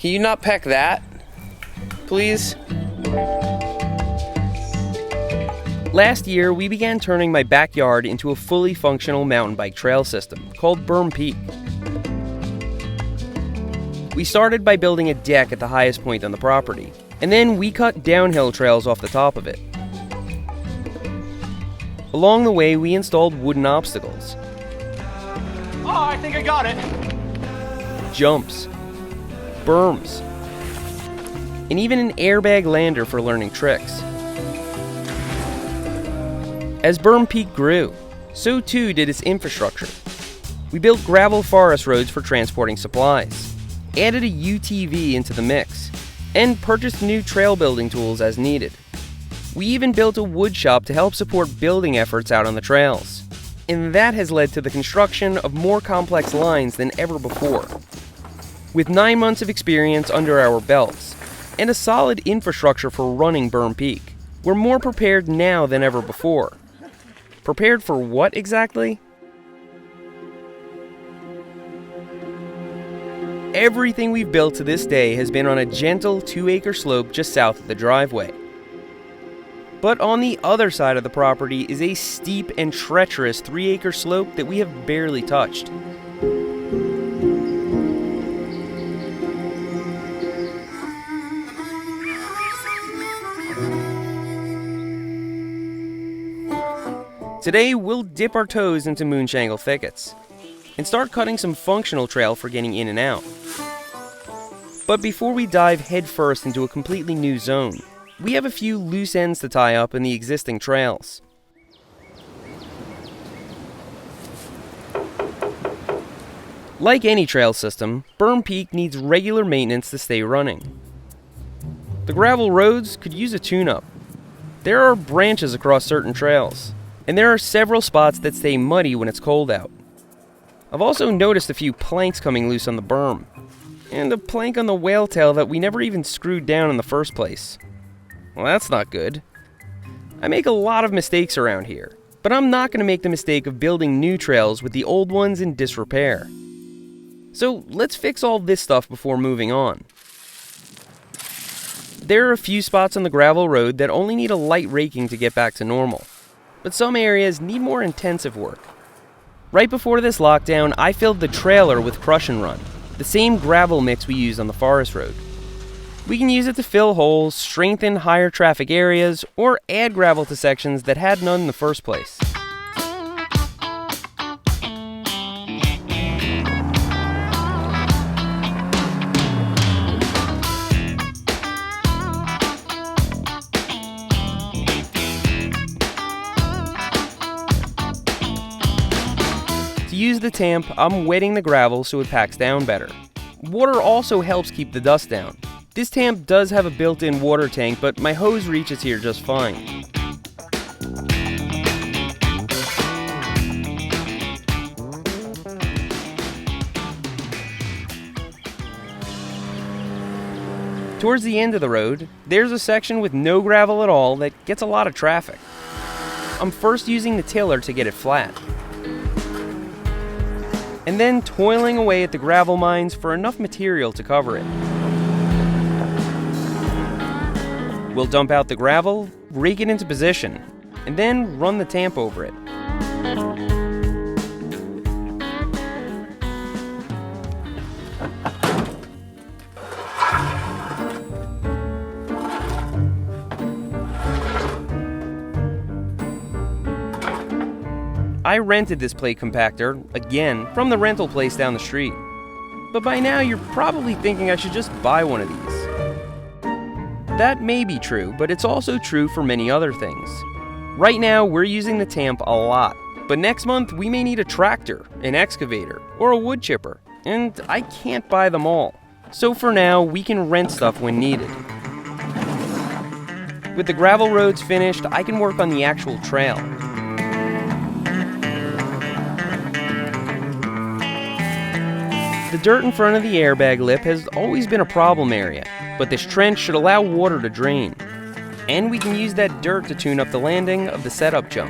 Can you not pack that, please? Last year, we began turning my backyard into a fully functional mountain bike trail system called Berm Peak. We started by building a deck at the highest point on the property, and then we cut downhill trails off the top of it. Along the way, we installed wooden obstacles. Oh, I think I got it! Jumps, berms, and even an airbag lander for learning tricks. As Berm Peak grew, so too did its infrastructure. We built gravel forest roads for transporting supplies, added a UTV into the mix, and purchased new trail building tools as needed. We even built a wood shop to help support building efforts out on the trails. And that has led to the construction of more complex lines than ever before. With 9 months of experience under our belts, and a solid infrastructure for running Berm Peak, we're more prepared now than ever before. Prepared for what exactly? Everything we've built to this day has been on a gentle 2-acre slope just south of the driveway. But on the other side of the property is a steep and treacherous 3-acre slope that we have barely touched. Today, we'll dip our toes into moonshangle thickets and start cutting some functional trail for getting in and out. But before we dive headfirst into a completely new zone, we have a few loose ends to tie up in the existing trails. Like any trail system, Berm Peak needs regular maintenance to stay running. The gravel roads could use a tune-up. There are branches across certain trails, and there are several spots that stay muddy when it's cold out. I've also noticed a few planks coming loose on the berm, and a plank on the whale tail that we never even screwed down in the first place. Well, that's not good. I make a lot of mistakes around here, but I'm not going to make the mistake of building new trails with the old ones in disrepair. So let's fix all this stuff before moving on. There are a few spots on the gravel road that only need a light raking to get back to normal, but some areas need more intensive work. Right before this lockdown, I filled the trailer with Crush and Run, the same gravel mix we use on the forest road. We can use it to fill holes, strengthen higher traffic areas, or add gravel to sections that had none in the first place. To use the tamp, I'm wetting the gravel so it packs down better. Water also helps keep the dust down. This tamp does have a built-in water tank, but my hose reaches here just fine. Towards the end of the road, there's a section with no gravel at all that gets a lot of traffic. I'm first using the tiller to get it flat, and then toiling away at the gravel mines for enough material to cover it. We'll dump out the gravel, rake it into position, and then run the tamp over it. I rented this plate compactor, again, from the rental place down the street. But by now you're probably thinking I should just buy one of these. That may be true, but it's also true for many other things. Right now we're using the tamp a lot, but next month we may need a tractor, an excavator, or a wood chipper, and I can't buy them all. So for now, we can rent stuff when needed. With the gravel roads finished, I can work on the actual trail. The dirt in front of the airbag lip has always been a problem area, but this trench should allow water to drain. And we can use that dirt to tune up the landing of the setup jump.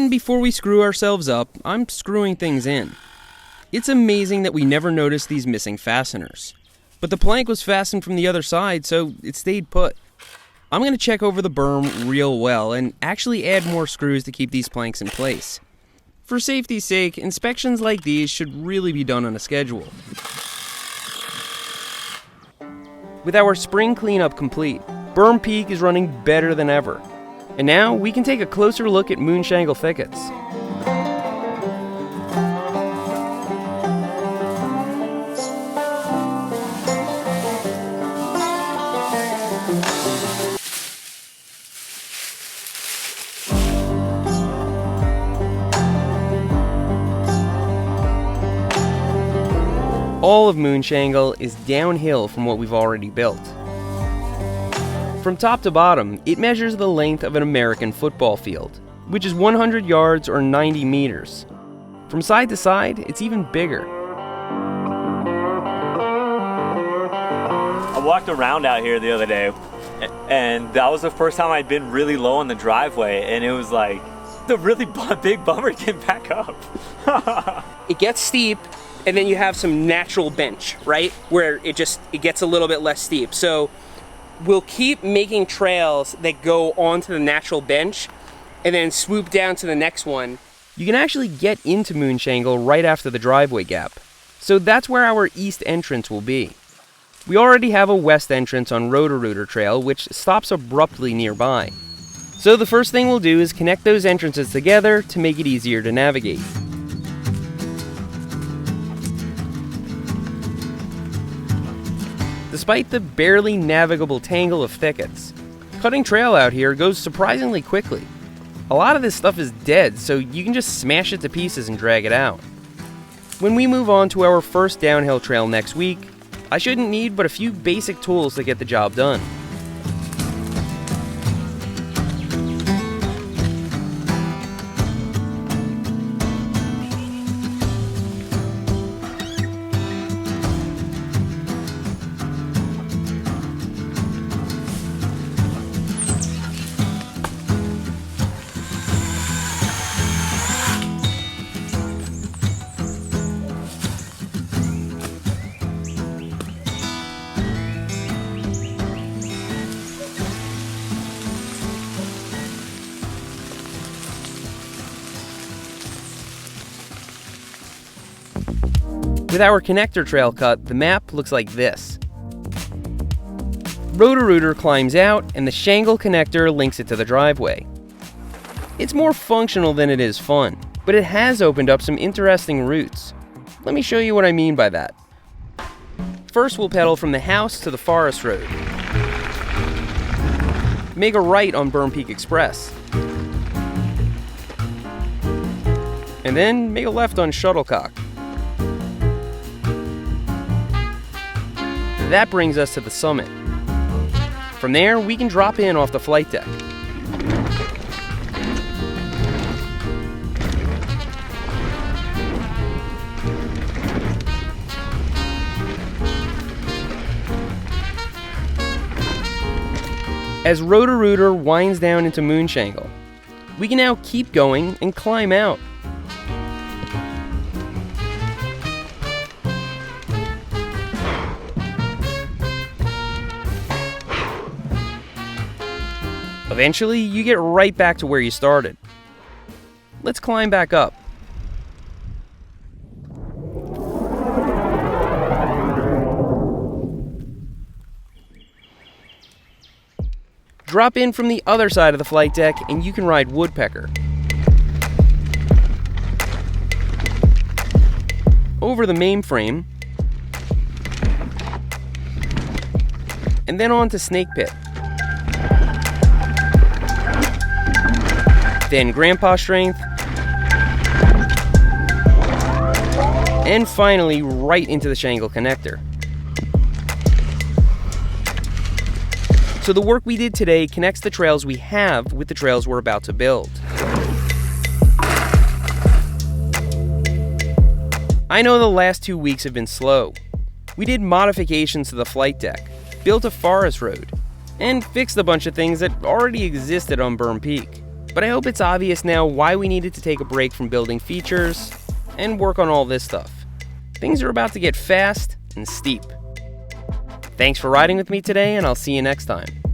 And before we screw ourselves up, I'm screwing things in. It's amazing that we never noticed these missing fasteners. But the plank was fastened from the other side, so it stayed put. I'm going to check over the berm real well and actually add more screws to keep these planks in place. For safety's sake, inspections like these should really be done on a schedule. With our spring cleanup complete, Berm Peak is running better than ever. And now we can take a closer look at moonshangle thickets. All of moonshangle is downhill from what we've already built. From top to bottom, it measures the length of an American football field, which is 100 yards or 90 meters. From side to side, it's even bigger. I walked around out here the other day, and that was the first time I'd been really low on the driveway, and it was like the really big bummer getting back up. It gets steep, and then you have some natural bench, right? Where it gets a little bit less steep. So we'll keep making trails that go onto the natural bench and then swoop down to the next one. You can actually get into moonshangle right after the driveway gap. So that's where our east entrance will be. We already have a west entrance on Roto-Rooter Trail, which stops abruptly nearby. So the first thing we'll do is connect those entrances together to make it easier to navigate. Despite the barely navigable tangle of thickets, cutting trail out here goes surprisingly quickly. A lot of this stuff is dead, so you can just smash it to pieces and drag it out. When we move on to our first downhill trail next week, I shouldn't need but a few basic tools to get the job done. With our connector trail cut, the map looks like this. Roto-Rooter climbs out, and the shangle connector links it to the driveway. It's more functional than it is fun, but it has opened up some interesting routes. Let me show you what I mean by that. First, we'll pedal from the house to the forest road. Make a right on Berm Peak Express. And then make a left on Shuttlecock. That brings us to the summit. From there, we can drop in off the flight deck. As Roto-Rooter winds down into moonshangle, we can now keep going and climb out. Eventually, you get right back to where you started. Let's climb back up. Drop in from the other side of the flight deck and you can ride Woodpecker. Over the mainframe, and then on to Snake Pit. Then Grandpa Strength, and finally right into the shangle connector. So the work we did today connects the trails we have with the trails we're about to build. I know the last 2 weeks have been slow. We did modifications to the flight deck, built a forest road, and fixed a bunch of things that already existed on Berm Peak. But I hope it's obvious now why we needed to take a break from building features and work on all this stuff. Things are about to get fast and steep. Thanks for riding with me today, and I'll see you next time.